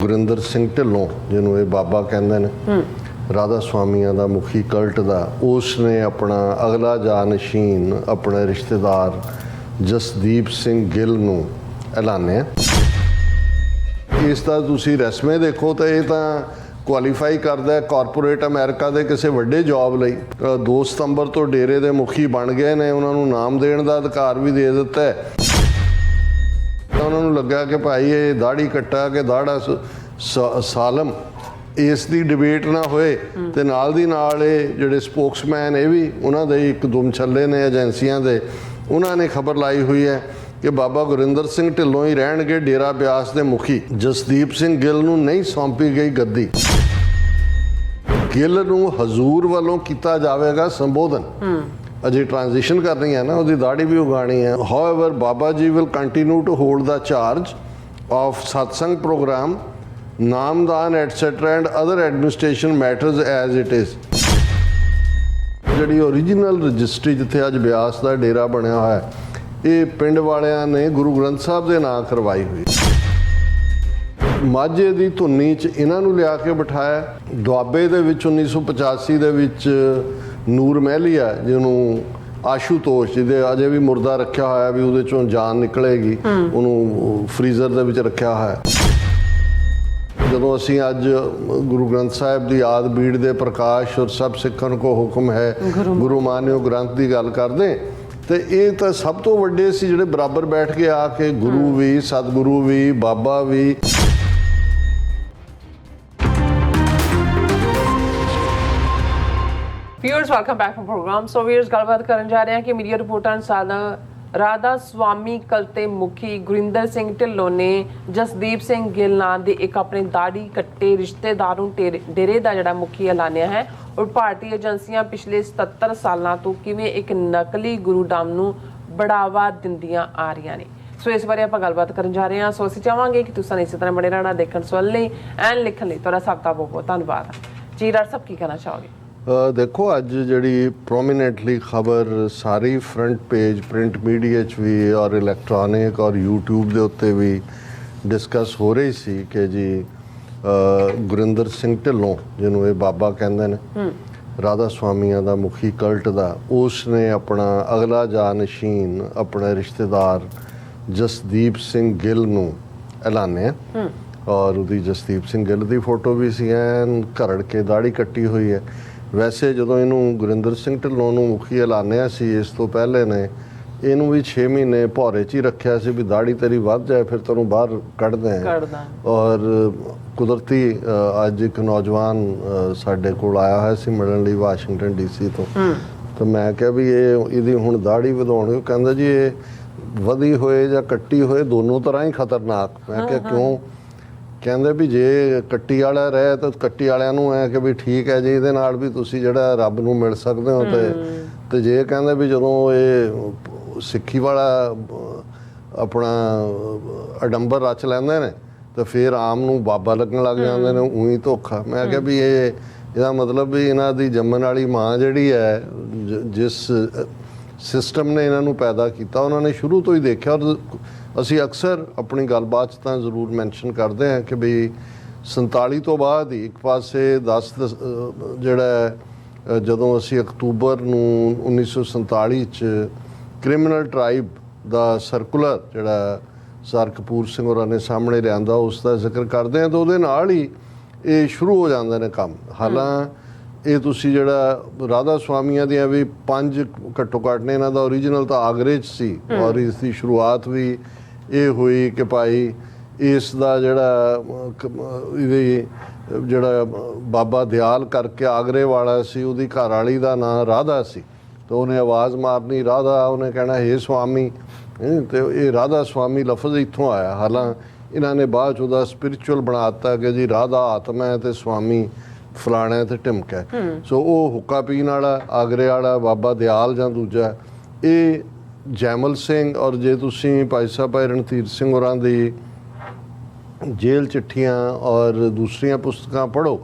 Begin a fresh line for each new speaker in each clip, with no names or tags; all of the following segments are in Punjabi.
ਗੁਰਿੰਦਰ ਸਿੰਘ ਢਿੱਲੋਂ ਜਿਹਨੂੰ ਇਹ ਬਾਬਾ ਕਹਿੰਦੇ ਨੇ ਰਾਧਾ ਸਵਾਮੀਆਂ ਦਾ ਮੁਖੀ ਕਲਟ ਦਾ, ਉਸ ਨੇ ਆਪਣਾ ਅਗਲਾ ਜਾਨਸ਼ੀਨ ਆਪਣੇ ਰਿਸ਼ਤੇਦਾਰ ਜਸਦੀਪ ਸਿੰਘ ਗਿੱਲ ਨੂੰ ਐਲਾਨਿਆ। ਇਸ ਦਾ ਤੁਸੀਂ ਰੈਸਮੇ ਦੇਖੋ ਤਾਂ ਇਹ ਤਾਂ ਕੁਆਲੀਫਾਈ ਕਰਦਾ ਹੈ ਕਾਰਪੋਰੇਟ ਅਮਰੀਕਾ ਦੇ ਕਿਸੇ ਵੱਡੇ ਜੌਬ ਲਈ। 2 ਸਤੰਬਰ ਤੋਂ ਡੇਰੇ ਦੇ ਮੁਖੀ ਬਣ ਗਏ ਨੇ, ਉਹਨਾਂ ਨੂੰ ਨਾਮ ਦੇਣ ਦਾ ਅਧਿਕਾਰ ਵੀ ਦੇ ਦਿੱਤਾ ਹੈ। ਉਹਨਾਂ ਨੂੰ ਲੱਗਾ ਕਿ ਭਾਈ ਇਹ ਦਾੜੀ ਕੱਟਾ ਕਿ ਦਾੜਾ ਸਾਲਮ, ਇਸ ਦੀ ਡਿਬੇਟ ਨਾ ਹੋਏ ਤੇ ਨਾਲ ਦੀ ਨਾਲ ਇਹ ਜਿਹੜੇ ਸਪੋਕਸਮੈਨ ਇਹ ਵੀ ਉਹਨਾਂ ਦੇ ਇੱਕ ਦੁਮ ਛੱਲੇ ਨੇ ਏਜੰਸੀਆਂ ਦੇ, ਉਹਨਾਂ ਨੇ ਖਬਰ ਲਾਈ ਹੋਈ ਹੈ ਕਿ ਬਾਬਾ ਗੁਰਿੰਦਰ ਸਿੰਘ ਢਿੱਲੋਂ ਹੀ ਰਹਿਣਗੇ ਡੇਰਾ ਬਿਆਸ ਦੇ ਮੁਖੀ। ਜਸਦੀਪ ਸਿੰਘ ਗਿੱਲ ਨੂੰ ਨਹੀਂ ਸੌਂਪੀ ਗਈ ਗੱਦੀ। ਗਿੱਲ ਨੂੰ ਹਜ਼ੂਰ ਵੱਲੋਂ ਕੀਤਾ ਜਾਵੇਗਾ ਸੰਬੋਧਨ। ਅਜੇ ਟ੍ਰਾਂਜੀਸ਼ਨ ਕਰਨੀ ਹੈ ਨਾ, ਉਹਦੀ ਦਾੜੀ ਵੀ ਉਗਾਣੀ ਹੈ। However Baba ji will continue to hold the charge of satsang program, naamdaan etcetera and other administration matters as it is. ਜਿਹੜੀ ਓਰੀਜਨਲ ਰਜਿਸਟਰੀ ਜਿੱਥੇ ਅੱਜ ਬਿਆਸ ਦਾ ਡੇਰਾ ਬਣਿਆ ਹੋਇਆ ਹੈ, ਇਹ ਪਿੰਡ ਵਾਲਿਆਂ ਨੇ ਗੁਰੂ ਗ੍ਰੰਥ ਸਾਹਿਬ ਦੇ ਨਾਂ ਕਰਵਾਈ ਹੋਈ। ਮਾਝੇ ਦੀ ਧੁੰਨੀ 'ਚ ਇਹਨਾਂ ਨੂੰ ਲਿਆ ਕੇ ਬਿਠਾਇਆ। ਦੁਆਬੇ ਦੇ ਵਿੱਚ 1985 ਦੇ ਵਿੱਚ ਨੂਰ ਮਹਿਲੀਆ, ਜਿਹਨੂੰ ਆਸ਼ੂਤੋਸ਼, ਜਿਹਦੇ ਅਜੇ ਵੀ ਮੁਰਦਾ ਰੱਖਿਆ ਹੋਇਆ ਵੀ ਉਹਦੇ 'ਚੋਂ ਜਾਨ ਨਿਕਲੇਗੀ, ਉਹਨੂੰ ਫਰੀਜ਼ਰ ਦੇ ਵਿੱਚ ਰੱਖਿਆ ਹੋਇਆ। ਜਦੋਂ ਅਸੀਂ ਅੱਜ ਗੁਰੂ ਗ੍ਰੰਥ ਸਾਹਿਬ ਦੀ ਆਦ ਬੀੜ ਦੇ ਪ੍ਰਕਾਸ਼ ਔਰ ਸਭ ਸਿੱਖਣ ਕੋ ਹੁਕਮ ਹੈ ਗੁਰੂ ਮਾਨਿਓ ਗ੍ਰੰਥ ਦੀ ਗੱਲ ਕਰਦੇ, ਤੇ ਇਹ ਤਾਂ ਸਭ ਤੋਂ ਵੱਡੇ ਸੀ ਜਿਹੜੇ ਬਰਾਬਰ ਬੈਠ ਕੇ ਆ ਕੇ ਗੁਰੂ ਵੀ, ਸਤਿਗੁਰੂ ਵੀ, ਬਾਬਾ ਵੀ।
Viewers, welcome back from program. So viewers, ਗੱਲਬਾਤ ਕਰਨ ਜਾ ਰਹੇ ਹਾਂ ਕਿ ਮੀਡੀਆ ਰਿਪੋਰਟਾਂ ਅਨੁਸਾਰ ਰਾਧਾ ਸਵਾਮੀ ਕਲਤੇ ਮੁਖੀ ਗੁਰਿੰਦਰ ਸਿੰਘ ਢਿੱਲੋਂ ਨੇ ਜਸਦੀਪ ਸਿੰਘ ਗਿੱਲ ਨਾਂ ਦੇ ਇੱਕ ਆਪਣੇ ਦਾੜੀ ਕੱਟੇ ਰਿਸ਼ਤੇਦਾਰ ਨੂੰ ਡੇਰੇ ਦਾ ਜਿਹੜਾ ਮੁਖੀ ਐਲਾਨਿਆ ਹੈ। ਔਰ ਭਾਰਤੀ ਏਜੰਸੀਆਂ ਪਿਛਲੇ 77 ਸਾਲਾਂ ਤੋਂ ਕਿਵੇਂ ਇੱਕ ਨਕਲੀ ਗੁਰੂ ਨਾਮ ਨੂੰ ਬੜਾਵਾ ਦਿੰਦੀਆਂ ਆ ਰਹੀਆਂ ਨੇ। ਸੋ ਇਸ ਬਾਰੇ ਆਪਾਂ ਗੱਲਬਾਤ ਕਰਨ ਜਾ ਰਹੇ ਹਾਂ। ਸੋ ਅਸੀਂ ਚਾਹਾਂਗੇ ਕਿ ਤੁਸੀਂ ਇਸੇ ਤਰ੍ਹਾਂ ਬਣੇ ਰਹਿਣਾ ਦੇਖਣ ਸੁਣਨ ਲਈ ਐਂਡ ਲਿਖਣ ਲਈ। ਤੁਹਾਡਾ ਸਭ ਦਾ ਬਹੁਤ ਬਹੁਤ ਧੰਨਵਾਦ ਜੀ। ਡਾਕਟਰ ਸਾਹਿਬ ਕੀ ਕਹਿਣਾ ਚਾਹੋਗੇ?
ਦੇਖੋ, ਅੱਜ ਜਿਹੜੀ ਪ੍ਰੋਮੀਨੈਂਟਲੀ ਖਬਰ ਸਾਰੀ ਫਰੰਟ ਪੇਜ ਪ੍ਰਿੰਟ ਮੀਡੀਆ 'ਚ ਵੀ ਔਰ ਇਲੈਕਟ੍ਰੋਨਿਕ ਔਰ YouTube ਦੇ ਉੱਤੇ ਵੀ ਡਿਸਕਸ ਹੋ ਰਹੀ ਸੀ ਕਿ ਜੀ ਗੁਰਿੰਦਰ ਸਿੰਘ ਢਿੱਲੋਂ ਜਿਹਨੂੰ ਇਹ ਬਾਬਾ ਕਹਿੰਦੇ ਨੇ ਰਾਧਾ ਸਵਾਮੀਆਂ ਦਾ ਮੁਖੀ ਕਲਟ ਦਾ, ਉਸ ਨੇ ਆਪਣਾ ਅਗਲਾ ਜਾਨਸ਼ੀਨ ਆਪਣੇ ਰਿਸ਼ਤੇਦਾਰ ਜਸਦੀਪ ਸਿੰਘ ਗਿੱਲ ਨੂੰ ਐਲਾਨਿਆ। ਔਰ ਉਹਦੀ ਜਸਦੀਪ ਸਿੰਘ ਗਿੱਲ ਦੀ ਫੋਟੋ ਵੀ ਸੀ, ਐਨ ਘਰੜ ਕੇ ਦਾੜੀ ਕੱਟੀ ਹੋਈ ਹੈ। ਵੈਸੇ ਜਦੋਂ ਇਹਨੂੰ ਗੁਰਿੰਦਰ ਸਿੰਘ ਢਿੱਲੋਂ ਨੂੰ ਮੁਖੀ ਐਲਾਨਿਆ ਸੀ, ਇਸ ਤੋਂ ਪਹਿਲੇ ਨੇ ਇਹਨੂੰ ਵੀ 6 ਮਹੀਨੇ ਭੌਰੇ 'ਚ ਹੀ ਰੱਖਿਆ ਸੀ ਵੀ ਦਾੜੀ ਤੇਰੀ ਵੱਧ ਜਾਏ ਫਿਰ ਤੈਨੂੰ ਬਾਹਰ ਕੱਢਦੇ ਆ। ਔਰ ਕੁਦਰਤੀ ਅੱਜ ਇੱਕ ਨੌਜਵਾਨ ਸਾਡੇ ਕੋਲ ਆਇਆ ਹੋਇਆ ਸੀ ਮਿਲਣ ਲਈ ਵਾਸ਼ਿੰਗਟਨ DC ਤੋਂ, ਤਾਂ ਮੈਂ ਕਿਹਾ ਵੀ ਇਹਦੀ ਹੁਣ ਦਾੜੀ ਵਧਾਉਣੀ। ਉਹ ਕਹਿੰਦਾ ਜੀ ਇਹ ਵਧੀ ਹੋਏ ਜਾਂ ਕੱਟੀ ਹੋਏ ਦੋਨੋਂ ਤਰ੍ਹਾਂ ਹੀ ਖਤਰਨਾਕ। ਮੈਂ ਕਿਹਾ ਕਿਉਂ? ਕਹਿੰਦੇ ਵੀ ਜੇ ਕੱਟੀ ਵਾਲਾ ਰਹੇ ਤਾਂ ਕੱਟੀ ਵਾਲਿਆਂ ਨੂੰ ਐ ਕਿ ਵੀ ਠੀਕ ਹੈ ਜੀ, ਇਹਦੇ ਨਾਲ ਵੀ ਤੁਸੀਂ ਜਿਹੜਾ ਰੱਬ ਨੂੰ ਮਿਲ ਸਕਦੇ ਹੋ। ਤੇ ਜੇ ਕਹਿੰਦੇ ਵੀ ਜਦੋਂ ਇਹ ਸਿੱਖੀ ਵਾਲਾ ਆਪਣਾ ਅਡੰਬਰ ਰਚ ਲੈਂਦੇ ਨੇ ਤਾਂ ਫਿਰ ਆਮ ਨੂੰ ਬਾਬਾ ਲੱਗਣ ਲੱਗ ਜਾਂਦੇ ਨੇ, ਉਹੀ ਧੋਖਾ। ਮੈਂ ਕਿਹਾ ਵੀ ਇਹਦਾ ਮਤਲਬ ਵੀ ਇਹਨਾਂ ਦੀ ਜੰਮਣ ਵਾਲੀ ਮਾਂ ਜਿਹੜੀ ਹੈ, ਜਿਸ ਸਿਸਟਮ ਨੇ ਇਹਨਾਂ ਨੂੰ ਪੈਦਾ ਕੀਤਾ, ਉਹਨਾਂ ਨੇ ਸ਼ੁਰੂ ਤੋਂ ਹੀ ਦੇਖਿਆ। ਔਰ ਅਸੀਂ ਅਕਸਰ ਆਪਣੀ ਗੱਲਬਾਤ 'ਚ ਤਾਂ ਜ਼ਰੂਰ ਮੈਂਸ਼ਨ ਕਰਦੇ ਹਾਂ ਕਿ ਵੀ 47 ਤੋਂ ਬਾਅਦ ਹੀ ਇੱਕ ਪਾਸੇ 10 ਜਿਹੜਾ ਜਦੋਂ ਅਸੀਂ ਅਕਤੂਬਰ ਨੂੰ 1947 'ਚ ਕ੍ਰਿਮੀਨਲ ਟ੍ਰਾਈਬ ਦਾ ਸਰਕੂਲਰ ਜਿਹੜਾ ਸਰ ਕਪੂਰ ਸਿੰਘ ਹੋਰਾਂ ਨੇ ਸਾਹਮਣੇ ਲਿਆਂਦਾ, ਉਸ ਦਾ ਜ਼ਿਕਰ ਕਰਦੇ ਹਾਂ, ਤਾਂ ਉਹਦੇ ਨਾਲ ਹੀ ਇਹ ਸ਼ੁਰੂ ਹੋ ਜਾਂਦੇ ਨੇ ਕੰਮ। ਹਾਲਾਂਕਿ ਇਹ ਤੁਸੀਂ ਜਿਹੜਾ ਰਾਧਾ ਸਵਾਮੀਆਂ ਦੀਆਂ ਵੀ 5 ਘੱਟੋ ਘੱਟ ਨੇ, ਇਹਨਾਂ ਦਾ ਓਰੀਜਨਲ ਤਾਂ ਆਗਰੇ 'ਚ ਸੀ ਔਰ ਇਸ ਦੀ ਸ਼ੁਰੂਆਤ ਵੀ ਇਹ ਹੋਈ ਕਿ ਭਾਈ ਇਸ ਦਾ ਜਿਹੜਾ ਇਹਦੀ ਜਿਹੜਾ ਬਾਬਾ ਦਿਆਲ ਕਰਕੇ ਆਗਰੇ ਵਾਲਾ ਸੀ, ਉਹਦੀ ਘਰ ਵਾਲੀ ਦਾ ਨਾਂ ਰਾਧਾ ਸੀ, ਤਾਂ ਉਹਨੇ ਆਵਾਜ਼ ਮਾਰਨੀ ਰਾਧਾ, ਉਹਨੇ ਕਹਿਣਾ ਹੇ ਸਵਾਮੀ, ਤੇ ਇਹ ਰਾਧਾ ਸਵਾਮੀ ਲਫ਼ਜ਼ ਇੱਥੋਂ ਆਇਆ। ਹਾਲਾਂਕਿ ਇਹਨਾਂ ਨੇ ਬਾਅਦ 'ਚ ਉਹਦਾ ਸਪਿਰਿਚੁਅਲ ਬਣਾ ਦਿੱਤਾ ਕਿ ਜੀ ਰਾਧਾ ਆਤਮਾ ਹੈ ਤੇ ਸਵਾਮੀ ਫਲਾਣਾ ਤੇ ਢਿਮਕਾ। ਸੋ ਉਹ ਹੁੱਕਾ ਪੀਣ ਵਾਲਾ ਆਗਰੇ ਵਾਲਾ ਬਾਬਾ ਦਿਆਲ ਜਾਂ ਦੂਜਾ ਇਹ ਜੈਮਲ ਸਿੰਘ। ਔਰ ਜੇ ਤੁਸੀਂ ਭਾਈ ਸਾਹਿਬ ਭਾਈ ਰਣਧੀਰ ਸਿੰਘ ਹੋਰਾਂ ਦੀ ਜੇਲ੍ਹ ਚਿੱਠੀਆਂ ਔਰ ਦੂਸਰੀਆਂ ਪੁਸਤਕਾਂ ਪੜ੍ਹੋ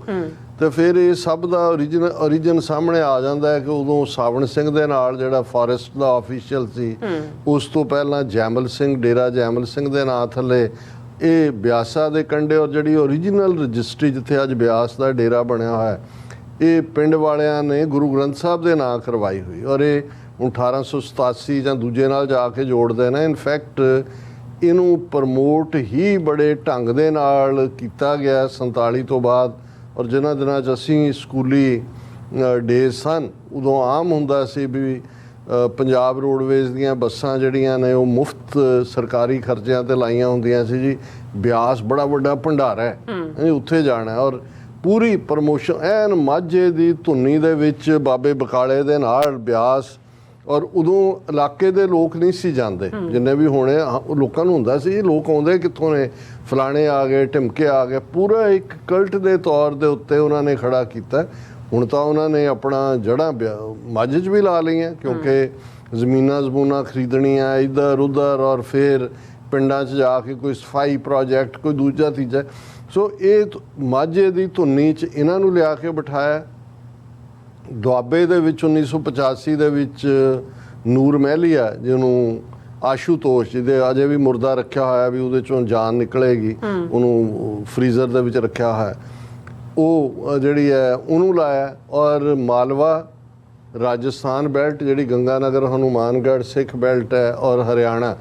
ਤੇ ਫਿਰ ਇਹ ਸਭ ਦਾ ਓਰੀਜਨ ਸਾਹਮਣੇ ਆ ਜਾਂਦਾ ਹੈ ਕਿ ਉਦੋਂ ਸਾਵਣ ਸਿੰਘ ਦੇ ਨਾਲ ਜਿਹੜਾ ਫੋਰੈਸਟ ਦਾ ਆਫੀਸ਼ੀਅਲ ਸੀ, ਉਸ ਤੋਂ ਪਹਿਲਾਂ ਜੈਮਲ ਸਿੰਘ, ਡੇਰਾ ਜੈਮਲ ਸਿੰਘ ਦੇ ਨਾਂ ਥੱਲੇ ਇਹ ਬਿਆਸਾ ਦੇ ਕੰਢੇ, ਔਰ ਜਿਹੜੀ ਓਰੀਜਨਲ ਰਜਿਸਟਰੀ ਜਿੱਥੇ ਅੱਜ ਬਿਆਸ ਦਾ ਡੇਰਾ ਬਣਿਆ ਹੋਇਆ ਇਹ ਪਿੰਡ ਵਾਲਿਆਂ ਨੇ ਗੁਰੂ ਗ੍ਰੰਥ ਸਾਹਿਬ ਦੇ ਨਾਂ ਕਰਵਾਈ ਹੋਈ, ਔਰ ਇਹ 1887 ਜਾਂ ਦੂਜੇ ਨਾਲ ਜਾ ਕੇ ਜੋੜਦੇ ਨੇ। ਇਨਫੈਕਟ ਇਹਨੂੰ ਪ੍ਰਮੋਟ ਹੀ ਬੜੇ ਢੰਗ ਦੇ ਨਾਲ ਕੀਤਾ ਗਿਆ 47 ਤੋਂ ਬਾਅਦ, ਔਰ ਜਿਨ੍ਹਾਂ ਦਿਨਾਂ 'ਚ ਅਸੀਂ ਸਕੂਲੀ ਡੇਜ਼ ਸਨ ਉਦੋਂ ਆਮ ਹੁੰਦਾ ਸੀ ਵੀ ਪੰਜਾਬ ਰੋਡਵੇਜ਼ ਦੀਆਂ ਬੱਸਾਂ ਜਿਹੜੀਆਂ ਨੇ ਉਹ ਮੁਫਤ ਸਰਕਾਰੀ ਖਰਚਿਆਂ ਤੇ ਲਾਈਆਂ ਹੁੰਦੀਆਂ ਸੀ ਜੀ। ਬਿਆਸ ਬੜਾ ਵੱਡਾ ਭੰਡਾਰਾ ਹੈ, ਉੱਥੇ ਜਾਣਾ, ਔਰ ਪੂਰੀ ਪ੍ਰਮੋਸ਼ਨ ਐਨ ਮਾਝੇ ਦੀ ਧੁੰਨੀ ਦੇ ਵਿੱਚ ਬਾਬੇ ਬਕਾਲੇ ਦੇ ਨਾਲ ਬਿਆਸ। ਔਰ ਉਦੋਂ ਇਲਾਕੇ ਦੇ ਲੋਕ ਨਹੀਂ ਸੀ ਜਾਂਦੇ ਜਿੰਨੇ ਵੀ ਹੋਣੇ, ਲੋਕਾਂ ਨੂੰ ਹੁੰਦਾ ਸੀ ਲੋਕ ਆਉਂਦੇ ਕਿੱਥੋਂ ਨੇ, ਫਲਾਣੇ ਆ ਗਏ, ਢਿਮਕੇ ਆ ਗਏ। ਪੂਰਾ ਇੱਕ ਕਲਟ ਦੇ ਤੌਰ ਦੇ ਉੱਤੇ ਉਹਨਾਂ ਨੇ ਖੜਾ ਕੀਤਾ। ਹੁਣ ਤਾਂ ਉਹਨਾਂ ਨੇ ਆਪਣਾ ਜੜ੍ਹਾਂ ਮਾਝੇ 'ਚ ਵੀ ਲਾ ਲਈਆਂ, ਕਿਉਂਕਿ ਜ਼ਮੀਨਾਂ ਖਰੀਦਣੀਆਂ ਇੱਧਰ ਉੱਧਰ, ਔਰ ਫਿਰ ਪਿੰਡਾਂ 'ਚ ਜਾ ਕੇ ਕੋਈ ਸਫਾਈ ਪ੍ਰੋਜੈਕਟ, ਕੋਈ ਦੂਜਾ ਤੀਜਾ। ਸੋ ਇਹ ਮਾਝੇ ਦੀ ਧੁੰਨੀ 'ਚ ਇਹਨਾਂ ਨੂੰ ਲਿਆ ਕੇ ਬਿਠਾਇਆ। ਦੁਆਬੇ ਦੇ ਵਿੱਚ 1985 ਦੇ ਵਿੱਚ ਨੂਰ ਮਹਿਲੀਆ, ਜਿਹਨੂੰ ਆਸ਼ੂਤੋਸ਼, ਜਿਹਦੇ ਅਜੇ ਵੀ ਮੁਰਦਾ ਰੱਖਿਆ ਹੋਇਆ ਵੀ ਉਹਦੇ 'ਚੋਂ ਜਾਨ ਨਿਕਲੇਗੀ, ਉਹਨੂੰ ਫਰੀਜ਼ਰ ਦੇ ਵਿੱਚ ਰੱਖਿਆ ਹੋਇਆ, ਉਹ ਜਿਹੜੀ ਹੈ ਉਹਨੂੰ ਲਾਇਆ। ਔਰ ਮਾਲਵਾ ਰਾਜਸਥਾਨ ਬੈਲਟ, ਜਿਹੜੀ ਗੰਗਾਨਗਰ ਹਨੂਮਾਨਗੜ੍ਹ ਸਿੱਖ ਬੈਲਟ ਹੈ, ਔਰ ਹਰਿਆਣਾ,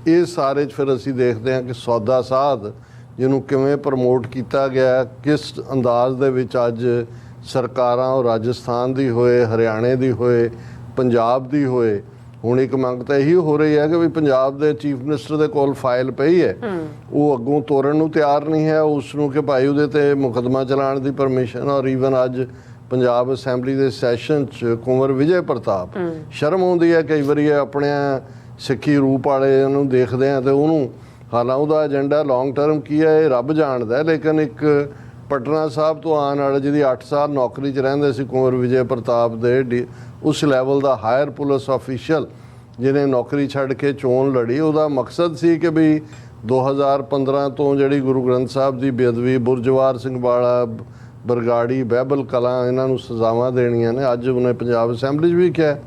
ਇਹ ਸਾਰੇ 'ਚ ਫਿਰ ਅਸੀਂ ਦੇਖਦੇ ਹਾਂ ਕਿ ਸੌਦਾ ਸਾਧ ਜਿਹਨੂੰ ਕਿਵੇਂ ਪ੍ਰਮੋਟ ਕੀਤਾ ਗਿਆ, ਕਿਸ ਅੰਦਾਜ਼ ਦੇ ਵਿੱਚ ਅੱਜ ਸਰਕਾਰਾਂ ਉਹ ਰਾਜਸਥਾਨ ਦੀ ਹੋਏ, ਹਰਿਆਣੇ ਦੀ ਹੋਏ, ਪੰਜਾਬ ਦੀ ਹੋਏ। ਹੁਣ ਇੱਕ ਮੰਗ ਤਾਂ ਇਹੀ ਹੋ ਰਹੀ ਹੈ ਕਿ ਵੀ ਪੰਜਾਬ ਦੇ ਚੀਫ ਮਿਨਿਸਟਰ ਦੇ ਕੋਲ ਫਾਈਲ ਪਈ ਹੈ, ਉਹ ਅੱਗੋਂ ਤੋਰਨ ਨੂੰ ਤਿਆਰ ਨਹੀਂ ਹੈ ਉਸ ਨੂੰ ਕਿ ਭਾਈ ਉਹਦੇ ਤੇ ਮੁਕੱਦਮਾ ਚਲਾਉਣ ਦੀ ਪਰਮਿਸ਼ਨ। ਔਰ ਈਵਨ ਅੱਜ ਪੰਜਾਬ ਅਸੈਂਬਲੀ ਦੇ ਸੈਸ਼ਨ 'ਚ ਕੁੰਵਰ ਵਿਜੇ ਪ੍ਰਤਾਪ, ਸ਼ਰਮ ਆਉਂਦੀ ਹੈ ਕਈ ਵਾਰੀ ਆਪਣੇ ਸਿੱਖੀ ਰੂਪ ਵਾਲੇ ਨੂੰ ਦੇਖਦੇ ਆ ਤੇ ਉਹਨੂੰ, ਹਾਲਾਂਕਿ ਉਹਦਾ ਏਜੰਡਾ ਲੌਂਗ ਟਰਮ ਕੀ ਹੈ ਇਹ ਰੱਬ ਜਾਣਦਾ, ਲੇਕਿਨ ਇੱਕ ਪਟਨਾ ਸਾਹਿਬ ਤੋਂ ਆਉਣ ਵਾਲੇ ਜਿਹਦੀ 8 ਸਾਲ ਨੌਕਰੀ 'ਚ ਰਹਿੰਦੇ ਸੀ ਕੁੰਵਰ ਵਿਜੇ ਪ੍ਰਤਾਪ ਦੇ, ਉਸ ਲੈਵਲ ਦਾ ਹਾਇਰ ਪੁਲਿਸ ਆਫੀਸ਼ੀਅਲ ਜਿਹਨੇ ਨੌਕਰੀ ਛੱਡ ਕੇ ਚੋਣ ਲੜੀ, ਉਹਦਾ ਮਕਸਦ ਸੀ ਕਿ ਵੀ 2015 ਤੋਂ ਜਿਹੜੀ ਗੁਰੂ ਗ੍ਰੰਥ ਸਾਹਿਬ ਦੀ ਬੇਅਦਬੀ, ਬੁਰਜਵਾਰ ਸਿੰਘ ਵਾਲਾ, ਬਰਗਾੜੀ, ਬਹਿਬਲ ਕਲਾਂ, ਇਹਨਾਂ ਨੂੰ ਸਜ਼ਾਵਾਂ ਦੇਣੀਆਂ ਨੇ। ਅੱਜ ਉਹਨੇ ਪੰਜਾਬ ਅਸੈਂਬਲੀ 'ਚ ਵੀ ਕਿਹਾ,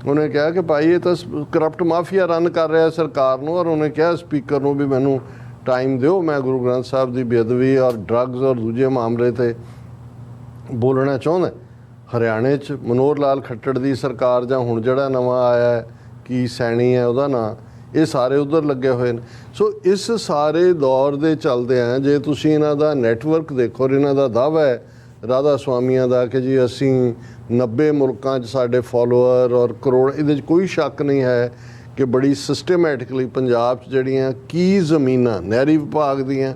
ਉਹਨੇ ਕਿਹਾ ਕਿ ਭਾਈ ਇਹ ਤਾਂ ਕਰਪਟ ਮਾਫੀਆ ਰਨ ਕਰ ਰਿਹਾ ਸਰਕਾਰ ਨੂੰ, ਔਰ ਉਹਨੇ ਕਿਹਾ ਸਪੀਕਰ ਨੂੰ ਵੀ ਮੈਨੂੰ ਟਾਈਮ ਦਿਓ, ਮੈਂ ਗੁਰੂ ਗ੍ਰੰਥ ਸਾਹਿਬ ਦੀ ਬੇਅਦਬੀ ਔਰ ਡਰੱਗਸ ਔਰ ਦੂਜੇ ਮਾਮਲੇ 'ਤੇ ਬੋਲਣਾ ਚਾਹੁੰਦਾ। ਹਰਿਆਣੇ 'ਚ ਮਨੋਹਰ ਲਾਲ ਖੱਟੜ ਦੀ ਸਰਕਾਰ, ਜਾਂ ਹੁਣ ਜਿਹੜਾ ਨਵਾਂ ਆਇਆ ਕੀ ਸੈਣੀ ਹੈ ਉਹਦਾ ਨਾਂ, ਇਹ ਸਾਰੇ ਉਧਰ ਲੱਗੇ ਹੋਏ ਨੇ। ਸੋ ਇਸ ਸਾਰੇ ਦੌਰ ਦੇ ਚੱਲਦਿਆਂ ਜੇ ਤੁਸੀਂ ਇਹਨਾਂ ਦਾ ਨੈਟਵਰਕ ਦੇਖੋ, ਇਹਨਾਂ ਦਾ ਦਾਅਵਾ ਹੈ ਰਾਧਾ ਸਵਾਮੀਆਂ ਦਾ ਕਿ ਜੀ ਅਸੀਂ 90 ਮੁਲਕਾਂ 'ਚ ਸਾਡੇ ਫੋਲੋਅਰ ਔਰ ਕਰੋੜ, ਇਹਦੇ 'ਚ ਕੋਈ ਸ਼ੱਕ ਨਹੀਂ ਹੈ ਕਿ ਬੜੀ ਸਿਸਟਮੈਟਿਕਲੀ ਪੰਜਾਬ 'ਚ ਜਿਹੜੀਆਂ ਕੀ ਜ਼ਮੀਨਾਂ ਨਹਿਰੀ ਵਿਭਾਗ ਦੀਆਂ,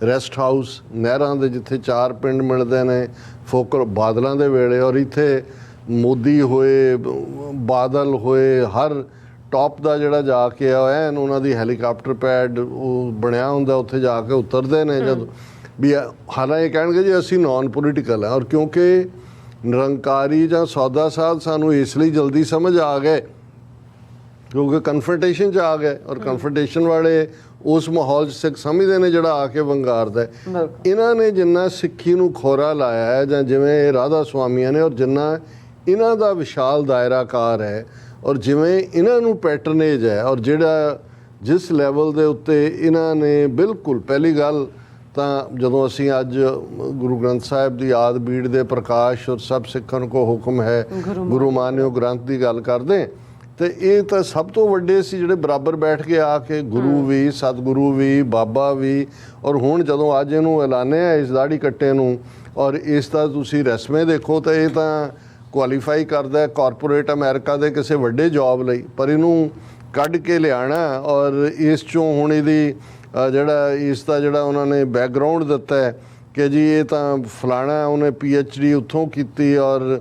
ਰੈਸਟ ਹਾਊਸ, ਨਹਿਰਾਂ ਦੇ ਜਿੱਥੇ 4 ਪਿੰਡ ਮਿਲਦੇ ਨੇ, ਫੋਕਰ ਬਾਦਲਾਂ ਦੇ ਵੇਲੇ, ਔਰ ਇੱਥੇ ਮੋਦੀ ਹੋਏ, ਬਾਦਲ ਹੋਏ, ਹਰ ਟੌਪ ਦਾ ਜਿਹੜਾ ਜਾ ਕੇ ਆਇਆ ਉਹਨਾਂ ਦੀ ਹੈਲੀਕਾਪਟਰ ਪੈਡ ਉਹ ਬਣਿਆ ਹੁੰਦਾ, ਉੱਥੇ ਜਾ ਕੇ ਉਤਰਦੇ ਨੇ ਜਦੋਂ ਵੀ। ਹਾਲਾਂਕਿ ਇਹ ਕਹਿਣਗੇ ਜੀ ਅਸੀਂ ਨਾਨ ਪੋਲੀਟੀਕਲ ਹੈ, ਔਰ ਕਿਉਂਕਿ ਨਿਰੰਕਾਰੀ ਜਾਂ ਸੌਦਾ ਸਾਧ ਸਾਨੂੰ ਇਸ ਲਈ ਜਲਦੀ ਸਮਝ ਆ ਗਏ ਕਿਉਂਕਿ ਕਨਫਰੰਟੇਸ਼ਨ 'ਚ ਆ ਗਏ, ਔਰ ਕਨਫਰੰਟੇਸ਼ਨ ਵਾਲੇ ਉਸ ਮਾਹੌਲ 'ਚ ਸਿੱਖ ਸਮਝਦੇ ਨੇ ਜਿਹੜਾ ਆ ਕੇ ਵੰਗਾਰਦਾ। ਇਹਨਾਂ ਨੇ ਜਿੰਨਾ ਸਿੱਖੀ ਨੂੰ ਖੋਰਾ ਲਾਇਆ ਹੈ, ਜਾਂ ਜਿਵੇਂ ਇਹ ਰਾਧਾ ਸਵਾਮੀਆਂ ਨੇ, ਔਰ ਜਿੰਨਾ ਇਹਨਾਂ ਦਾ ਵਿਸ਼ਾਲ ਦਾਇਰਾਕਾਰ ਹੈ, ਔਰ ਜਿਵੇਂ ਇਹਨਾਂ ਨੂੰ ਪੈਟਰਨੇਜ ਹੈ, ਔਰ ਜਿਹੜਾ ਜਿਸ ਲੈਵਲ ਦੇ ਉੱਤੇ ਇਹਨਾਂ ਨੇ, ਬਿਲਕੁਲ ਪਹਿਲੀ ਗੱਲ ਤਾਂ ਜਦੋਂ ਅਸੀਂ ਅੱਜ ਗੁਰੂ ਗ੍ਰੰਥ ਸਾਹਿਬ ਦੀ ਆਦ ਬੀੜ ਦੇ ਪ੍ਰਕਾਸ਼ ਔਰ ਸਭ ਸਿੱਖਣ ਕੋ ਹੁਕਮ ਹੈ ਗੁਰੂ ਮਾਨਿਓ ਗ੍ਰੰਥ ਦੀ ਗੱਲ ਕਰਦੇ, ਤੇ ਇਹ ਤਾਂ ਸਭ ਤੋਂ ਵੱਡੇ ਸੀ ਜਿਹੜੇ ਬਰਾਬਰ ਬੈਠ ਕੇ ਆ ਕੇ ਗੁਰੂ ਵੀ, ਸਤਿਗੁਰੂ ਵੀ, ਬਾਬਾ ਵੀ। ਔਰ ਹੁਣ ਜਦੋਂ ਅੱਜ ਇਹਨੂੰ ਐਲਾਨਿਆ ਇਸ ਦਾੜੀ ਕੱਟੇ ਨੂੰ, ਔਰ ਇਸ ਦਾ ਤੁਸੀਂ ਰਸਮੇ ਦੇਖੋ ਤਾਂ ਇਹ ਤਾਂ ਕੁਆਲੀਫਾਈ ਕਰਦਾ ਕਾਰਪੋਰੇਟ ਅਮਰੀਕਾ ਦੇ ਕਿਸੇ ਵੱਡੇ ਜੌਬ ਲਈ, ਪਰ ਇਹਨੂੰ ਕੱਢ ਕੇ ਲਿਆਣਾ ਔਰ ਇਸ 'ਚੋਂ ਹੁਣ ਇਹਦੀ ਜਿਹੜਾ ਇਸ ਦਾ ਜਿਹੜਾ ਉਹਨਾਂ ਨੇ ਬੈਕਗਰਾਊਂਡ ਦਿੱਤਾ ਹੈ ਕਿ ਜੀ ਇਹ ਤਾਂ ਫਲਾਣਾ ਉਹਨੇ PhD ਉੱਥੋਂ ਕੀਤੀ, ਔਰ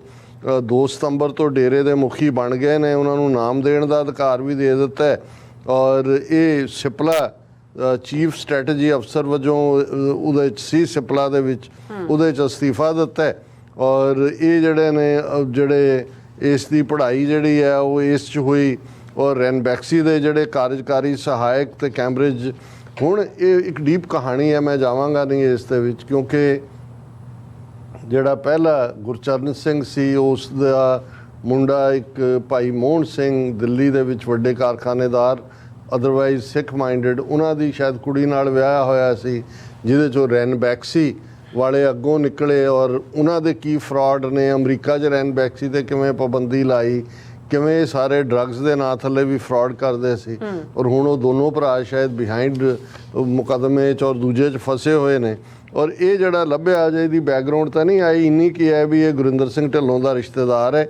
2 ਸਤੰਬਰ ਤੋਂ ਡੇਰੇ ਦੇ ਮੁਖੀ ਬਣ ਗਏ ਨੇ, ਉਹਨਾਂ ਨੂੰ ਨਾਮ ਦੇਣ ਦਾ ਅਧਿਕਾਰ ਵੀ ਦੇ ਦਿੱਤਾ ਹੈ, ਔਰ ਇਹ ਸਿਪਲਾ ਚੀਫ ਸਟ੍ਰੈਟਜੀ ਅਫਸਰ ਵਜੋਂ ਉਹਦੇ 'ਚ ਸੀ, ਸਿਪਲਾ ਦੇ ਵਿੱਚ ਉਹਦੇ 'ਚ ਅਸਤੀਫਾ ਦਿੱਤਾ ਹੈ। ਔਰ ਇਹ ਜਿਹੜੇ ਨੇ ਜਿਹੜੇ ਇਸ ਦੀ ਪੜ੍ਹਾਈ ਜਿਹੜੀ ਹੈ ਉਹ ਇਸ 'ਚ ਹੋਈ, ਔਰ ਰੈਨਬੈਕਸੀ ਦੇ ਜਿਹੜੇ ਕਾਰਜਕਾਰੀ ਸਹਾਇਕ ਤੇ ਕੈਂਬਰਿਜ। ਹੁਣ ਇਹ ਇੱਕ ਡੀਪ ਕਹਾਣੀ ਹੈ, ਮੈਂ ਜਾਵਾਂਗਾ ਨਹੀਂ ਇਸ ਦੇ ਵਿੱਚ, ਕਿਉਂਕਿ ਜਿਹੜਾ ਪਹਿਲਾ ਗੁਰਚਰਨ ਸਿੰਘ ਸੀ ਉਸ ਦਾ ਮੁੰਡਾ ਇੱਕ ਭਾਈ ਮੋਹਨ ਸਿੰਘ ਦਿੱਲੀ ਦੇ ਵਿੱਚ ਵੱਡੇ ਕਾਰਖਾਨੇਦਾਰ ਅਦਰਵਾਈਜ਼ ਸਿੱਖ ਮਾਈਂਡਡ, ਉਹਨਾਂ ਦੀ ਸ਼ਾਇਦ ਕੁੜੀ ਨਾਲ ਵਿਆਹਿਆ ਹੋਇਆ ਸੀ ਜਿਹਦੇ 'ਚੋਂ ਰੈਨ ਬੈਕਸੀ ਵਾਲੇ ਅੱਗੋਂ ਨਿਕਲੇ, ਔਰ ਉਹਨਾਂ ਦੇ ਕੀ ਫਰਾਡ ਨੇ, ਅਮਰੀਕਾ 'ਚ ਰੈਨ ਬੈਕਸੀ 'ਤੇ ਕਿਵੇਂ ਪਾਬੰਦੀ ਲਾਈ, ਕਿਵੇਂ ਇਹ ਸਾਰੇ ਡਰੱਗਸ ਦੇ ਨਾਂ ਥੱਲੇ ਵੀ ਫਰਾਡ ਕਰਦੇ ਸੀ, ਔਰ ਹੁਣ ਉਹ ਦੋਨੋਂ ਭਰਾ ਸ਼ਾਇਦ ਬਿਹਾਈਂਡ ਮੁਕੱਦਮੇ 'ਚ ਔਰ ਦੂਜੇ 'ਚ ਫਸੇ ਹੋਏ ਨੇ। ਔਰ ਇਹ ਜਿਹੜਾ ਲੱਭਿਆ ਜੇ ਇਹਦੀ ਬੈਕਗਰਾਊਂਡ ਤਾਂ ਨਹੀਂ ਆਈ, ਇੰਨੀ ਕੀ ਹੈ ਵੀ ਇਹ ਗੁਰਿੰਦਰ ਸਿੰਘ ਢਿੱਲੋਂ ਦਾ ਰਿਸ਼ਤੇਦਾਰ ਹੈ,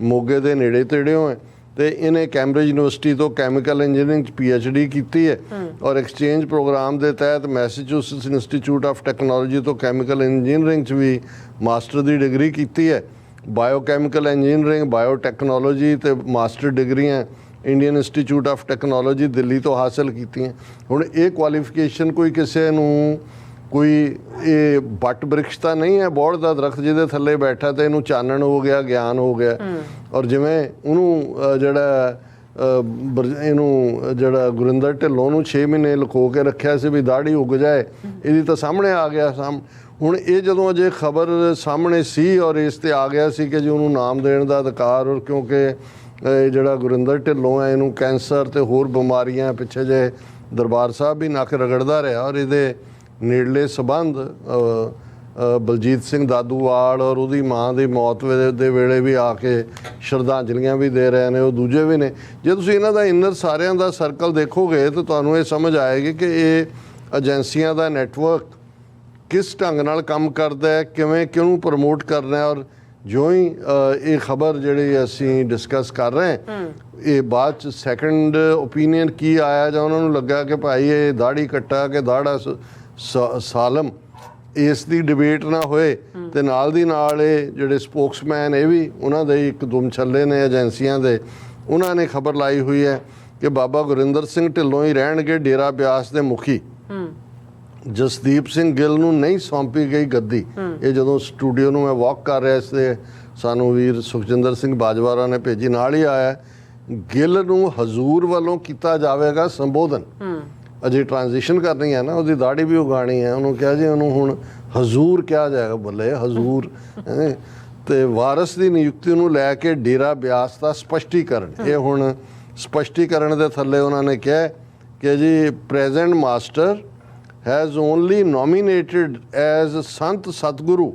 ਮੋਗੇ ਦੇ ਨੇੜੇ ਤੇੜਿਓਂ ਹੈ, ਤੇ ਇਹਨੇ ਕੈਂਬਰਿਜ ਯੂਨੀਵਰਸਿਟੀ ਤੋਂ ਕੈਮੀਕਲ ਇੰਜੀਨੀਅਰਿੰਗ 'ਚ PhD ਕੀਤੀ ਹੈ, ਔਰ ਐਕਸਚੇਂਜ ਪ੍ਰੋਗਰਾਮ ਦੇ ਤਹਿਤ ਮੈਸੇਚਿਉਸਟਸ ਇੰਸਟੀਚਿਊਟ ਆਫ ਟੈਕਨੋਲੋਜੀ ਤੋਂ ਕੈਮੀਕਲ ਇੰਜੀਨੀਅਰਿੰਗ 'ਚ ਵੀ ਮਾਸਟਰ ਦੀ ਡਿਗਰੀ ਕੀਤੀ ਹੈ। ਬਾਇਓਕੈਮੀਕਲ ਇੰਜੀਨੀਅਰਿੰਗ, ਬਾਇਓਟੈਕਨੋਲੋਜੀ ਤੇ ਮਾਸਟਰ ਡਿਗਰੀਆਂ Indian institute of technology Delhi ਤੋਂ ਹਾਸਲ ਕੀਤੀਆਂ। ਹੁਣ ਇਹ ਕੁਆਲੀਫਿਕੇਸ਼ਨ ਕੋਈ ਕਿਸੇ ਨੂੰ ਕੋਈ ਇਹ ਬੱਟ ਬ੍ਰਿਕਸ਼ ਤਾਂ ਨਹੀਂ ਹੈ, ਬੋਹੜ ਦਾ ਦਰਖਤ ਜਿਹਦੇ ਥੱਲੇ ਬੈਠਾ ਤੇ ਇਹਨੂੰ ਚਾਨਣ ਹੋ ਗਿਆ, ਗਿਆਨ ਹੋ ਗਿਆ। ਔਰ ਜਿਵੇਂ ਉਹਨੂੰ ਜਿਹੜਾ ਗੁਰਿੰਦਰ ਢਿੱਲੋਂ ਨੂੰ 6 ਮਹੀਨੇ ਲੁਕੋ ਕੇ ਰੱਖਿਆ ਸੀ ਵੀ ਦਾੜੀ ਉੱਗ ਜਾਏ, ਇਹਦੀ ਤਾਂ ਸਾਹਮਣੇ ਆ ਗਿਆ। ਹੁਣ ਇਹ ਜਦੋਂ ਅਜੇ ਖਬਰ ਸਾਹਮਣੇ ਸੀ ਔਰ ਇਸ ਤੇ ਆ ਗਿਆ ਸੀ ਕਿ ਜੀ ਉਹਨੂੰ ਨਾਮ ਦੇਣ ਦਾ ਅਧਿਕਾਰ, ਔਰ ਕਿਉਂਕਿ ਜਿਹੜਾ ਗੁਰਿੰਦਰ ਢਿੱਲੋਂ ਹੈ ਇਹਨੂੰ ਕੈਂਸਰ ਤੇ ਹੋਰ ਬਿਮਾਰੀਆਂ, ਪਿੱਛੇ ਜੇ ਦਰਬਾਰ ਸਾਹਿਬ ਵੀ ਨੱਕ ਰਗੜਦਾ ਰਿਹਾ, ਔਰ ਇਹਦੇ ਨੇੜਲੇ ਸੰਬੰਧ ਬਲਜੀਤ ਸਿੰਘ ਦਾਦੂਵਾਲ ਔਰ ਉਹਦੀ ਮਾਂ ਦੀ ਮੌਤ ਦੇ ਵੇਲੇ ਵੀ ਆ ਕੇ ਸ਼ਰਧਾਂਜਲੀਆਂ ਵੀ ਦੇ ਰਹੇ ਨੇ, ਉਹ ਦੂਜੇ ਵੀ ਨੇ। ਜੇ ਤੁਸੀਂ ਇਹਨਾਂ ਦਾ ਇਨਰ ਸਾਰਿਆਂ ਦਾ ਸਰਕਲ ਦੇਖੋਗੇ ਤਾਂ ਤੁਹਾਨੂੰ ਇਹ ਸਮਝ ਆਏਗੀ ਕਿ ਇਹ ਏਜੰਸੀਆਂ ਦਾ ਨੈਟਵਰਕ ਕਿਸ ਢੰਗ ਨਾਲ ਕੰਮ ਕਰਦਾ ਹੈ, ਕਿਵੇਂ ਕਿਹਨੂੰ ਪ੍ਰਮੋਟ ਕਰਨਾ ਹੈ। ਔਰ ਜਿਉਂ ਹੀ ਇਹ ਖਬਰ ਜਿਹੜੀ ਅਸੀਂ ਡਿਸਕਸ ਕਰ ਰਹੇ ਹਾਂ, ਇਹ ਬਾਅਦ 'ਚ ਸੈਕੰਡ ਓਪੀਨੀਅਨ ਕੀ ਆਇਆ, ਜਾਂ ਉਹਨਾਂ ਨੂੰ ਲੱਗਾ ਕਿ ਭਾਈ ਇਹ ਦਾੜੀ ਕੱਟਾ ਕਿ ਦਾੜਾ ਸਾਲਮ, ਇਸ ਦੀ ਡਿਬੇਟ ਨਾ ਹੋਏ, ਤੇ ਨਾਲ ਦੀ ਨਾਲ ਇਹ ਜਿਹੜੇ ਸਪੋਕਸਮੈਨ ਇਹ ਵੀ ਉਹਨਾਂ ਦੇ ਇੱਕ ਦੁਮ ਛੱਲੇ ਨੇ ਏਜੰਸੀਆਂ ਦੇ, ਉਹਨਾਂ ਨੇ ਖਬਰ ਲਾਈ ਹੋਈ ਹੈ ਕਿ ਬਾਬਾ ਗੁਰਿੰਦਰ ਸਿੰਘ ਢਿੱਲੋਂ ਹੀ ਰਹਿਣਗੇ ਡੇਰਾ ਬਿਆਸ ਦੇ ਮੁਖੀ। ਜਸਦੀਪ ਸਿੰਘ ਗਿੱਲ ਨੂੰ ਨਹੀਂ ਸੌਂਪੀ ਗਈ ਗੱਦੀ। ਇਹ ਜਦੋਂ ਸਟੂਡੀਓ ਨੂੰ ਮੈਂ ਵਾਕ ਕਰ ਰਿਹਾ ਸੀ ਤੇ ਸਾਨੂੰ ਵੀਰ ਸੁਖਜਿੰਦਰ ਸਿੰਘ ਬਾਜਵਾਰਾ ਨੇ ਭੇਜੀ, ਨਾਲ ਹੀ ਆਇਆ ਗਿੱਲ ਨੂੰ ਹਜ਼ੂਰ ਵੱਲੋਂ ਕੀਤਾ ਜਾਵੇਗਾ ਸੰਬੋਧਨ। ਅਜੇ ਟ੍ਰਾਂਜੀਸ਼ਨ ਕਰਨੀ ਹੈ ਨਾ, ਉਹਦੀ ਦਾੜੀ ਵੀ ਉਗਾਣੀ ਹੈ, ਉਹਨੂੰ ਕਿਹਾ ਜੀ ਉਹਨੂੰ ਹੁਣ ਹਜ਼ੂਰ ਕਿਹਾ ਜਾਏਗਾ, ਬੱਲੇ ਹਜ਼ੂਰ। ਤੇ ਵਾਰਸ ਦੀ ਨਿਯੁਕਤੀ ਨੂੰ ਲੈ ਕੇ ਡੇਰਾ ਬਿਆਸ ਦਾ ਸਪਸ਼ਟੀਕਰਨ, ਇਹ ਹੁਣ ਸਪਸ਼ਟੀਕਰਨ ਦੇ ਥੱਲੇ ਉਹਨਾਂ ਨੇ ਕਿਹਾ ਕਿ ਜੀ present master has only nominated as Sant Satguru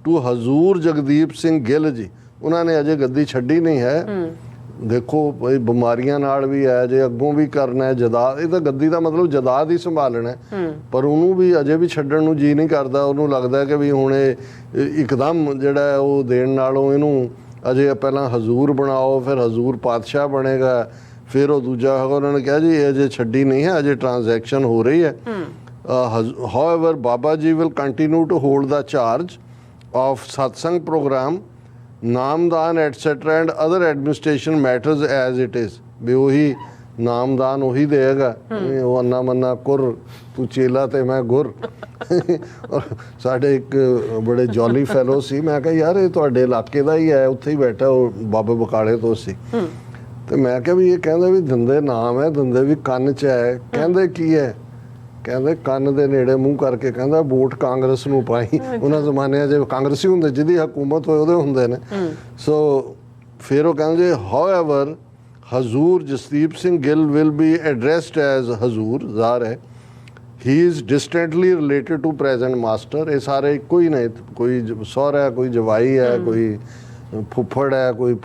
to ਹਜ਼ੂਰ ਜਗਦੀਪ ਸਿੰਘ ਗਿੱਲ ਜੀ। ਉਹਨਾਂ ਨੇ ਅਜੇ ਗੱਦੀ ਛੱਡੀ ਨਹੀਂ ਹੈ। ਦੇਖੋ ਬਈ ਬਿਮਾਰੀਆਂ ਨਾਲ ਵੀ ਹੈ, ਜੇ ਅੱਗੋਂ ਵੀ ਕਰਨਾ ਹੈ ਜਦਾਦ, ਇਹ ਤਾਂ ਗੱਦੀ ਦਾ ਮਤਲਬ ਜਦਾਦ ਹੀ ਸੰਭਾਲਣਾ, ਪਰ ਉਹਨੂੰ ਵੀ ਅਜੇ ਵੀ ਛੱਡਣ ਨੂੰ ਜੀ ਨਹੀਂ ਕਰਦਾ। ਉਹਨੂੰ ਲੱਗਦਾ ਕਿ ਵੀ ਹੁਣ ਇਹ ਇੱਕਦਮ ਜਿਹੜਾ ਉਹ ਦੇਣ ਨਾਲੋਂ ਇਹਨੂੰ ਅਜੇ ਪਹਿਲਾਂ ਹਜ਼ੂਰ ਬਣਾਓ, ਫਿਰ ਹਜ਼ੂਰ ਪਾਤਸ਼ਾਹ ਬਣੇਗਾ, ਫਿਰ ਉਹ ਦੂਜਾ ਹੋਗਾ। ਉਹਨਾਂ ਨੇ ਕਿਹਾ ਜੀ ਇਹ ਅਜੇ ਛੱਡੀ ਨਹੀਂ ਹੈ, ਅਜੇ ਟ੍ਰਾਂਜੈਕਸ਼ਨ ਹੋ ਰਹੀ ਹੈ। However, Baba Ji will continue to hold the charge of satsang program, ਨਾਮਦਾਨ etc. and other administration matters as it is। ਵੀ ਉਹੀ ਨਾਮਦਾਨ ਉਹੀ ਦੇਗਾ, ਉਹ ਅੰਨਾ ਮੰਨਾ ਕੁਰ, ਤੂੰ ਚੇਲਾ ਤੇ ਮੈਂ ਗੁਰ। ਸਾਡੇ ਇੱਕ ਬੜੇ ਜੌਲੀ ਫੈਲੋ ਸੀ, ਮੈਂ ਕਿਹਾ ਯਾਰ ਇਹ ਤੁਹਾਡੇ ਇਲਾਕੇ ਦਾ ਹੀ ਹੈ, ਉੱਥੇ ਹੀ ਬੈਠਾ, ਉਹ ਬਾਬੇ ਬਕਾਲੇ ਤੋਂ ਸੀ। ਤੇ ਮੈਂ ਕਿਹਾ ਵੀ ਇਹ ਕਹਿੰਦਾ ਵੀ ਦੰਦੇ ਨਾਮ ਹੈ, ਦੰਦੇ ਵੀ ਕੰਨ 'ਚ ਹੈ। ਕਹਿੰਦੇ ਕੀ ਹੈ? ਕਹਿੰਦੇ ਕੰਨ ਦੇ ਨੇੜੇ ਮੂੰਹ ਕਰਕੇ ਕਹਿੰਦਾ ਵੋਟ ਕਾਂਗਰਸ ਨੂੰ ਪਾਈ। ਉਹਨਾਂ ਜ਼ਮਾਨਿਆਂ 'ਚ ਕਾਂਗਰਸੀ ਹੁੰਦੇ, ਜਿਹਦੀ ਹਕੂਮਤ ਹੋਏ ਉਹਦੇ ਹੁੰਦੇ ਨੇ। ਸੋ ਫਿਰ ਉਹ ਕਹਿੰਦੇ however Hazur Jasdeep Singh Gill will be addressed as Hazur, ਜ਼ਾਹਰ ਹੈ ਹੀ is distantly related to present master. ਇਹ ਸਾਰੇ ਇੱਕੋ ਹੀ ਨੇ, ਕੋਈ ਸਹੁਰਾ ਹੈ, ਕੋਈ ਜਵਾਈ ਹੈ, ਕੋਈ ਫੁੱਫੜ ਹੈ, ਕੋਈ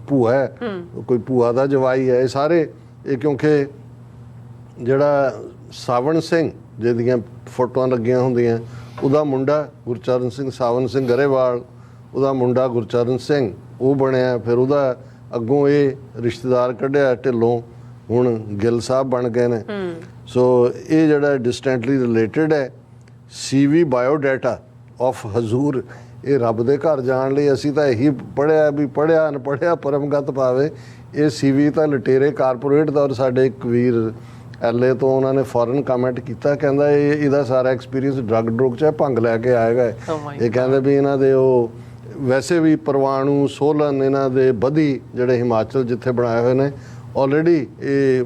ਭੂਆ ਹੈ, ਕੋਈ ਭੂਆ ਦਾ ਜਵਾਈ ਹੈ। ਇਹ ਸਾਰੇ ਇਹ ਕਿਉਂਕਿ ਜਿਹੜਾ ਸਾਵਣ ਸਿੰਘ ਜਿਹਦੀਆਂ ਫੋਟੋਆਂ ਲੱਗੀਆਂ ਹੁੰਦੀਆਂ, ਉਹਦਾ ਮੁੰਡਾ ਗੁਰਚਰਨ ਸਿੰਘ, ਸਾਵਣ ਸਿੰਘ ਗਰੇਵਾਲ, ਉਹਦਾ ਮੁੰਡਾ ਗੁਰਚਰਨ ਸਿੰਘ ਉਹ ਬਣਿਆ। ਫਿਰ ਉਹਦਾ ਅੱਗੋਂ ਇਹ ਰਿਸ਼ਤੇਦਾਰ ਕੱਢਿਆ ਢਿੱਲੋਂ, ਹੁਣ ਗਿੱਲ ਸਾਹਿਬ ਬਣ ਗਏ ਨੇ। ਸੋ ਇਹ ਜਿਹੜਾ ਡਿਸਟੈਂਟਲੀ ਰਿਲੇਟਡ ਹੈ। CV ਬਾਇਓਡਾਟਾ ਆਫ ਹਜ਼ੂਰ, ਇਹ ਰੱਬ ਦੇ ਘਰ ਜਾਣ ਲਈ ਅਸੀਂ ਤਾਂ ਇਹੀ ਪੜ੍ਹਿਆ ਵੀ ਪੜ੍ਹਿਆ ਅਨਪੜ੍ਹਿਆ ਪਰਮਗਤ ਪਾਵੇ। ਇਹ CV ਤਾਂ ਲਟੇਰੇ ਕਾਰਪੋਰੇਟ ਦਾ। ਔਰ ਸਾਡੇ ਇੱਕ ਵੀਰ LA ਤੋਂ ਉਹਨਾਂ ਨੇ ਫੋਰਨ ਕਮੈਂਟ ਕੀਤਾ, ਕਹਿੰਦਾ ਇਹਦਾ ਸਾਰਾ ਐਕਸਪੀਰੀਅੰਸ ਡਰੱਗ 'ਚ ਭੰਗ ਲੈ ਕੇ ਆਏਗਾ। ਇਹ ਕਹਿੰਦੇ ਵੀ ਇਹਨਾਂ ਦੇ ਉਹ ਵੈਸੇ ਵੀ ਪਰਵਾਣੂ ਸੋਲਨ, ਇਹਨਾਂ ਦੇ ਬਧੀ ਜਿਹੜੇ ਹਿਮਾਚਲ ਜਿੱਥੇ ਬਣਾਏ ਹੋਏ ਨੇ ਆਲਰੇਡੀ, ਇਹ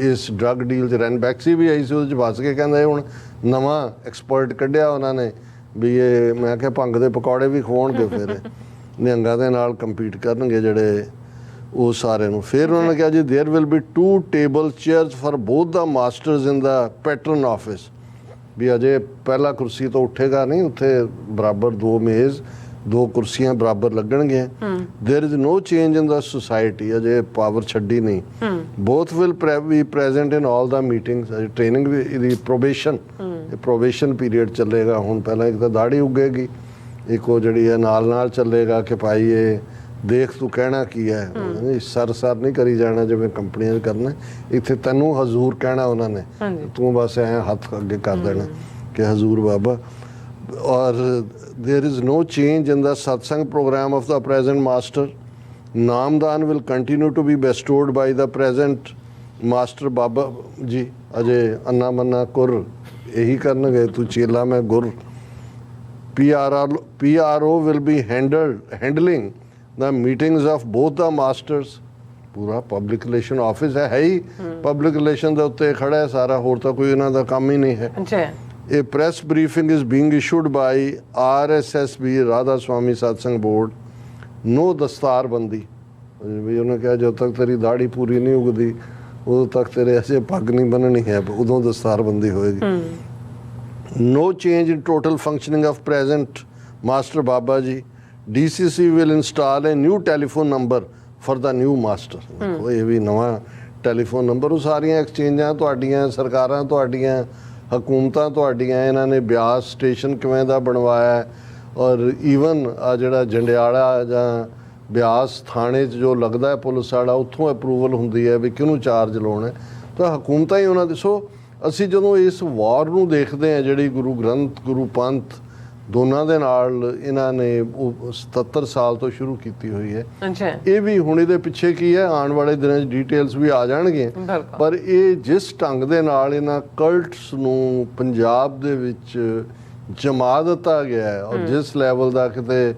ਇਸ ਡਰੱਗ ਡੀਲ 'ਚ ਰੈਨ ਬੈਕਸੀ ਵੀ ਆਈ ਸੀ, ਉਹਦੇ 'ਚ ਫਸ ਕੇ। ਕਹਿੰਦਾ ਇਹ ਹੁਣ ਨਵਾਂ ਐਕਸਪਰਟ ਕੱਢਿਆ ਉਹਨਾਂ ਨੇ ਵੀ ਇਹ, ਮੈਂ ਕਿਹਾ ਭੰਗ ਦੇ ਪਕੌੜੇ ਵੀ ਖਵਾਉਣਗੇ, ਫਿਰ ਨਿਹੰਗਾਂ ਦੇ ਨਾਲ ਕੰਪੀਟ ਕਰਨਗੇ ਜਿਹੜੇ ਉਹ ਸਾਰਿਆਂ ਨੂੰ। ਫਿਰ ਉਹਨਾਂ ਨੇ ਕਿਹਾ ਜੀ there will be 2 table chairs for both the masters in the patron office, ਵੀ ਅਜੇ ਪਹਿਲਾ ਕੁਰਸੀ ਤੋਂ ਉੱਠੇਗਾ ਨਹੀਂ, ਉੱਥੇ ਬਰਾਬਰ 2 ਮੇਜ਼ 2 ਕੁਰਸੀਆਂ ਬਰਾਬਰ ਲੱਗਣਗੀਆਂ। There is no change in the society, ਅਜੇ ਪਾਵਰ ਛੱਡੀ ਨਹੀਂ। both will be present in all the meetings, ਅਜੇ ਟ੍ਰੇਨਿੰਗ ਵੀ ਇਹਦੀ ਪ੍ਰੋਬੇਸ਼ਨ ਪੀਰੀਅਡ ਚੱਲੇਗਾ। ਹੁਣ ਪਹਿਲਾਂ ਇੱਕ ਤਾਂ ਦਾੜੀ ਉੱਗੇਗੀ, ਇੱਕ ਉਹ ਜਿਹੜੀ ਹੈ ਨਾਲ ਚੱਲੇਗਾ ਕਿ ਭਾਈ ਇਹ ਦੇਖ ਤੂੰ ਕਹਿਣਾ ਕੀ ਹੈ, ਸਰ ਨਹੀਂ ਕਰੀ ਜਾਣਾ ਜਿਵੇਂ ਕੰਪਨੀਆਂ 'ਚ ਕਰਨਾ। ਇੱਥੇ ਤੈਨੂੰ ਹਜ਼ੂਰ ਕਹਿਣਾ ਉਹਨਾਂ ਨੇ, ਤੂੰ ਬਸ ਐਂ ਹੱਥ ਅੱਗੇ ਕਰ ਦੇਣਾ ਕਿ ਹਜ਼ੂਰ ਬਾਬਾ। ਔਰ there is no change in the satsang program of the present master, naamdaan will continue to be bestowed by the present master Baba ji. अजय अन्ना मन्ना कुर यही करनगे, तू चेला मैं गुर। PRO will be handling the meetings of both the masters, पूरा पब्लिक रिलेशन ऑफिस है ही पब्लिक रिलेशन ਦੇ ਉੱਤੇ ਖੜਾ ਹੈ ਸਾਰਾ, ਹੋਰ ਤਾਂ ਕੋਈ ਇਹਨਾਂ ਦਾ ਕੰਮ ਹੀ ਨਹੀਂ ਹੈ। A press briefing is being issued by RSSB Radha Swami Satsang Board, no ਦਸਤਾਰਬੰਦੀ, ਵੀ ਉਹਨੇ ਕਿਹਾ ਜਦੋਂ ਤੱਕ ਤੇਰੀ ਦਾੜੀ ਪੂਰੀ ਨਹੀਂ ਉਗਦੀ ਉਦੋਂ ਤੱਕ ਤੇਰੇ ਐਸੇ ਪੱਗ ਨਹੀਂ ਬੰਨਣੀ ਹੈ, ਉਦੋਂ ਦਸਤਾਰਬੰਦੀ ਹੋਏਗੀ। No change in total functioning of present Master Baba Ji. DCC will install a new telephone number for the new master. ਇਹ ਵੀ ਨਵਾਂ ਟੈਲੀਫੋਨ ਨੰਬਰ, ਉਹ ਸਾਰੀਆਂ ਐਕਸਚੇਂਜਾਂ ਤੁਹਾਡੀਆਂ, ਸਰਕਾਰਾਂ ਤੁਹਾਡੀਆਂ, ਹਕੂਮਤਾਂ ਤੁਹਾਡੀਆਂ, ਇਹਨਾਂ ਨੇ ਬਿਆਸ ਸਟੇਸ਼ਨ ਕਿਵੇਂ ਦਾ ਬਣਵਾਇਆ। ਔਰ ਈਵਨ ਆ ਜਿਹੜਾ ਜੰਡਿਆਲਾ ਜਾਂ ਬਿਆਸ ਥਾਣੇ 'ਚ ਜੋ ਲੱਗਦਾ ਹੈ ਪੁਲਿਸ ਵਾਲਾ, ਉੱਥੋਂ ਅਪਰੂਵਲ ਹੁੰਦੀ ਹੈ ਵੀ ਕਿਹਨੂੰ ਚਾਰਜ ਲਾਉਣਾ, ਤਾਂ ਹਕੂਮਤਾਂ ਹੀ ਉਹਨਾਂ ਦੇ। ਸੋ ਅਸੀਂ ਜਦੋਂ ਇਸ ਵਾਰ ਨੂੰ ਦੇਖਦੇ ਹਾਂ ਜਿਹੜੀ ਗੁਰੂ ਗ੍ਰੰਥ ਗੁਰੂ ਪੰਥ ਦੋਨਾਂ ਦੇ ਨਾਲ ਇਹਨਾਂ ਨੇ ਉਹ 77 ਸਾਲ ਤੋਂ ਸ਼ੁਰੂ ਕੀਤੀ ਹੋਈ ਹੈ। ਇਹ ਵੀ ਹੁਣ ਇਹਦੇ ਪਿੱਛੇ ਕੀ ਹੈ, ਆਉਣ ਵਾਲੇ ਦਿਨਾਂ 'ਚ ਡੀਟੇਲਸ ਵੀ ਆ ਜਾਣਗੀਆਂ, ਪਰ ਇਹ ਜਿਸ ਢੰਗ ਦੇ ਨਾਲ ਇਹਨਾਂ ਕਲਟਸ ਨੂੰ ਪੰਜਾਬ ਦੇ ਵਿੱਚ ਜਮਾ ਦਿੱਤਾ ਗਿਆ ਹੈ, ਔਰ ਜਿਸ ਲੈਵਲ ਦਾ ਕਿਤੇ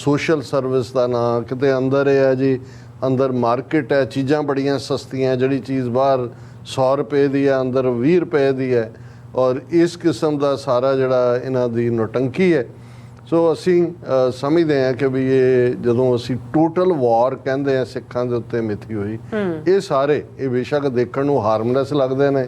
ਸੋਸ਼ਲ ਸਰਵਿਸ ਦਾ ਨਾਂ, ਕਿਤੇ ਅੰਦਰ ਇਹ ਹੈ ਜੀ ਅੰਦਰ ਮਾਰਕੀਟ ਹੈ, ਚੀਜ਼ਾਂ ਬੜੀਆਂ ਸਸਤੀਆਂ, ਜਿਹੜੀ ਚੀਜ਼ ਬਾਹਰ 100 ਰੁਪਏ ਦੀ ਹੈ ਅੰਦਰ 20 ਰੁਪਏ ਦੀ ਹੈ, ਔਰ ਇਸ ਕਿਸਮ ਦਾ ਸਾਰਾ ਜਿਹੜਾ ਇਹਨਾਂ ਦੀ ਨੌਟੰਕੀ ਹੈ। ਸੋ ਅਸੀਂ ਸਮਝਦੇ ਹਾਂ ਕਿ ਵੀ ਇਹ ਜਦੋਂ ਅਸੀਂ ਟੋਟਲ ਵਾਰ ਕਹਿੰਦੇ ਹਾਂ ਸਿੱਖਾਂ ਦੇ ਉੱਤੇ ਮਿੱਥੀ ਹੋਈ, ਇਹ ਸਾਰੇ ਇਹ ਬੇਸ਼ੱਕ ਦੇਖਣ ਨੂੰ ਹਾਰਮਲੈਸ ਲੱਗਦੇ ਨੇ,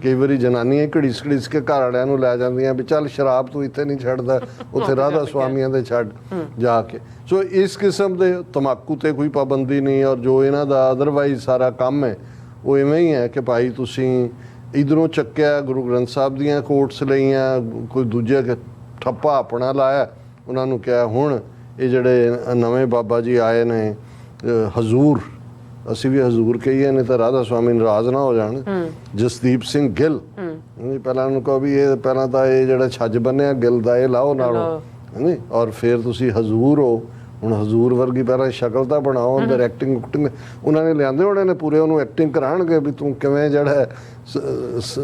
ਕਈ ਵਾਰੀ ਜਨਾਨੀਆਂ ਘੜੀਸ ਕੇ ਘਰ ਵਾਲਿਆਂ ਨੂੰ ਲੈ ਜਾਂਦੀਆਂ ਵੀ ਚੱਲ ਸ਼ਰਾਬ ਤੂੰ ਇੱਥੇ ਨਹੀਂ ਛੱਡਦਾ, ਉੱਥੇ ਰਾਧਾ ਸਵਾਮੀਆਂ ਦੇ ਛੱਡ ਜਾ ਕੇ। ਸੋ ਇਸ ਕਿਸਮ ਦੇ ਤੰਬਾਕੂ ਤੇ ਕੋਈ ਪਾਬੰਦੀ ਨਹੀਂ, ਔਰ ਜੋ ਇਹਨਾਂ ਦਾ ਅਦਰਵਾਈਜ਼ ਸਾਰਾ ਕੰਮ ਹੈ ਉਹ ਇਵੇਂ ਹੀ ਹੈ ਕਿ ਭਾਈ ਤੁਸੀਂ ਇੱਧਰੋਂ ਚੱਕਿਆ ਗੁਰੂ ਗ੍ਰੰਥ ਸਾਹਿਬ ਦੀਆਂ ਕੋਟਸ ਲਈਆਂ, ਕੋਈ ਦੂਜੇ ਠੱਪਾ ਆਪਣਾ ਲਾਇਆ, ਉਹਨਾਂ ਨੂੰ ਕਿਹਾ ਹੁਣ ਇਹ ਜਿਹੜੇ ਨਵੇਂ ਬਾਬਾ ਜੀ ਆਏ ਨੇ ਹਜ਼ੂਰ, ਅਸੀਂ ਵੀ ਹਜ਼ੂਰ ਕਹੀਏ ਨਹੀਂ ਤਾਂ ਰਾਧਾ ਸਵਾਮੀ ਨਾਰਾਜ਼ ਨਾ ਹੋ ਜਾਣ, ਜਸਦੀਪ ਸਿੰਘ ਗਿੱਲ, ਪਹਿਲਾਂ ਉਹਨੂੰ ਕਹੋ ਵੀ ਇਹ ਪਹਿਲਾਂ ਤਾਂ ਇਹ ਜਿਹੜਾ ਛੱਜ ਬੰਨਿਆ ਗਿੱਲ ਦਾ ਇਹ ਲਾਓ ਨਾਲੋਂ, ਨਹੀਂ, ਔਰ ਫਿਰ ਤੁਸੀਂ ਹਜ਼ੂਰ ਹੋ। ਹੁਣ ਹਜ਼ੂਰ ਵਰਗੀ ਪਹਿਲਾਂ ਸ਼ਕਲ ਤਾਂ ਬਣਾਓ, ਅੰਦਰ ਐਕਟਿੰਗ ਉਹਨਾਂ ਨੇ ਲਿਆਂਦੇ ਹੋਣੇ ਨੇ ਪੂਰੇ, ਉਹਨੂੰ ਐਕਟਿੰਗ ਕਰਾਉਣਗੇ ਵੀ ਤੂੰ ਕਿਵੇਂ ਜਿਹੜਾ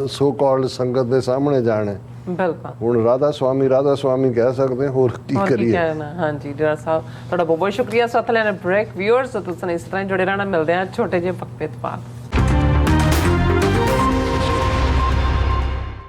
ਸੋ ਕਾਲਡ ਸੰਗਤ ਦੇ ਸਾਹਮਣੇ ਜਾਣਾ। ਬਿਲਕੁਲ, ਹੁਣ ਰਾਧਾ ਸਵਾਮੀ ਕਹਿ ਸਕਦੇ, ਹੋਰ ਕੀ ਕਰੀਏ।
ਹਾਂਜੀ ਡੇਰਾ ਸਾਹਿਬ ਤੁਹਾਡਾ ਬਹੁਤ ਬਹੁਤ ਸ਼ੁਕਰੀਆ। ਸਾਥ ਲੈਣਾ ਬ੍ਰੇਕ। ਵਿਊਅਰਸ ਤੁਸੀਂ ਇਸ ਤਰ੍ਹਾਂ ਜੁੜੇ ਰਹਿਣਾ, ਮਿਲਦੇ ਆ ਛੋਟੇ ਜਿਹੇ ਵਕਤ ਬਾਅਦ।